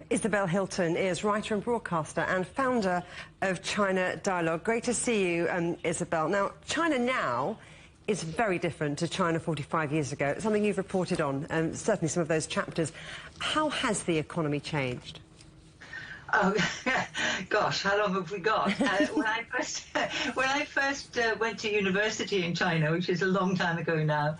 Isabel Hilton is writer and broadcaster and founder of China Dialogue. Great to see you, Isabel. Now, China now is very different to China 45 years ago. It's something you've reported on, certainly some of those chapters. How has the economy changed? Oh, gosh, how long have we got? When I first went to university in China, which is a long time ago now,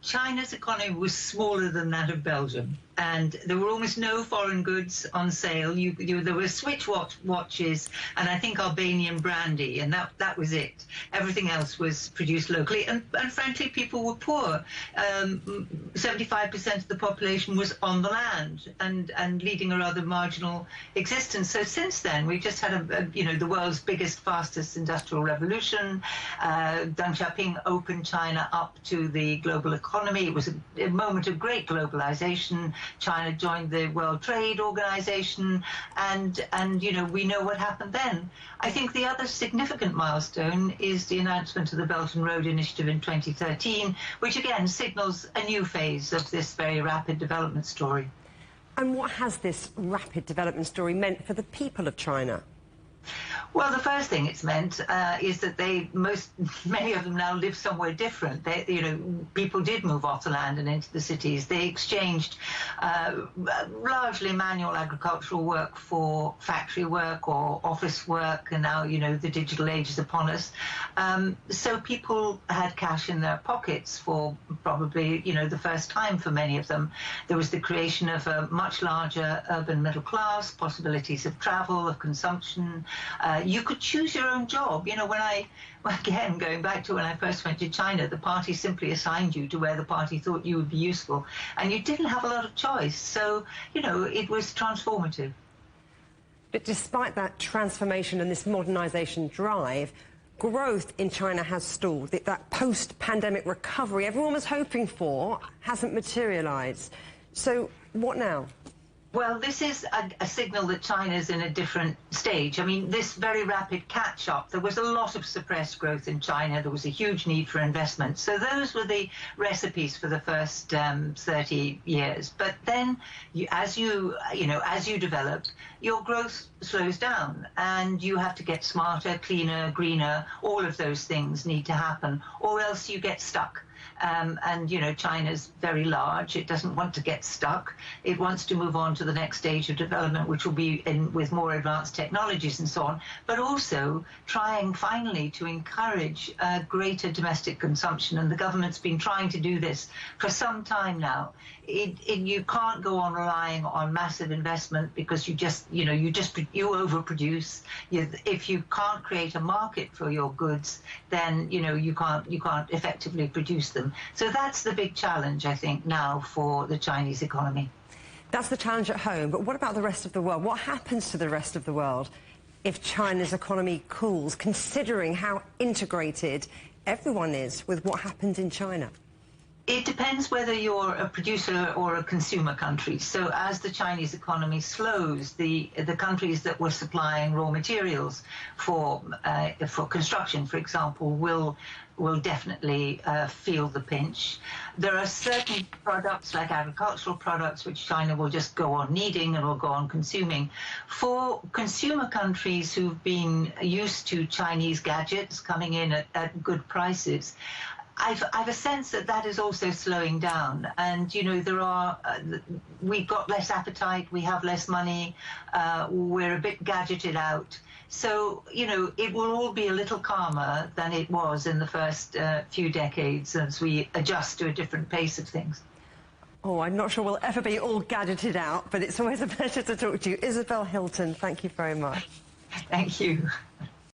China's economy was smaller than that of Belgium, and there were almost no foreign goods on sale. There were Switch watches and I think Albanian brandy, and that was it. Everything else was produced locally, and frankly, people were poor. 75% of the population was on the land and leading a rather marginal existence. So since then, we've just had the world's biggest, fastest industrial revolution. Deng Xiaoping opened China up to the global economy. It was a moment of great globalization. China joined the World Trade Organization, and we know what happened then. I think the other significant milestone is the announcement of the Belt and Road Initiative in 2013, which again signals a new phase of this very rapid development story. And what has this rapid development story meant for the people of China? Well, the first thing it's meant is that many of them now live somewhere different. People did move off the land and into the cities. They exchanged largely manual agricultural work for factory work or office work, and now, the digital age is upon us. So people had cash in their pockets for probably, the first time for many of them. There was the creation of a much larger urban middle class, possibilities of travel, of consumption. You could choose your own job. Again, going back to when I first went to China, the party simply assigned you to where the party thought you would be useful, and you didn't have a lot of choice. So, it was transformative. But despite that transformation and this modernization drive, growth in China has stalled. That post-pandemic recovery everyone was hoping for hasn't materialized. So what now? Well, this is a signal that China's in a different stage. I mean, this very rapid catch-up, there was a lot of suppressed growth in China. There was a huge need for investment. So those were the recipes for the first 30 years. But then, as you develop, your growth slows down, and you have to get smarter, cleaner, greener. All of those things need to happen, or else you get stuck. China's very large. It doesn't want to get stuck. It wants to move on to the next stage of development, which will be with more advanced technologies and so on, but also trying finally to encourage greater domestic consumption. And the government's been trying to do this for some time now. You can't go on relying on massive investment because you overproduce. If you can't create a market for your goods, then you can't effectively produce them. So that's the big challenge, I think, now for the Chinese economy. That's the challenge at home, but what about the rest of the world? What happens to the rest of the world if China's economy cools, considering how integrated everyone is with what happens in China? It depends whether you're a producer or a consumer country. So as the Chinese economy slows, the countries that were supplying raw materials for construction, for example, will definitely feel the pinch. There are certain products, like agricultural products, which China will just go on needing and will go on consuming. For consumer countries who've been used to Chinese gadgets coming in at good prices, I've a sense that is also slowing down, and we've got less appetite, we have less money, we're a bit gadgeted out. So it will all be a little calmer than it was in the first few decades as we adjust to a different pace of things. Oh, I'm not sure we'll ever be all gadgeted out, but it's always a pleasure to talk to you. Isabel Hilton, thank you very much. Thank you.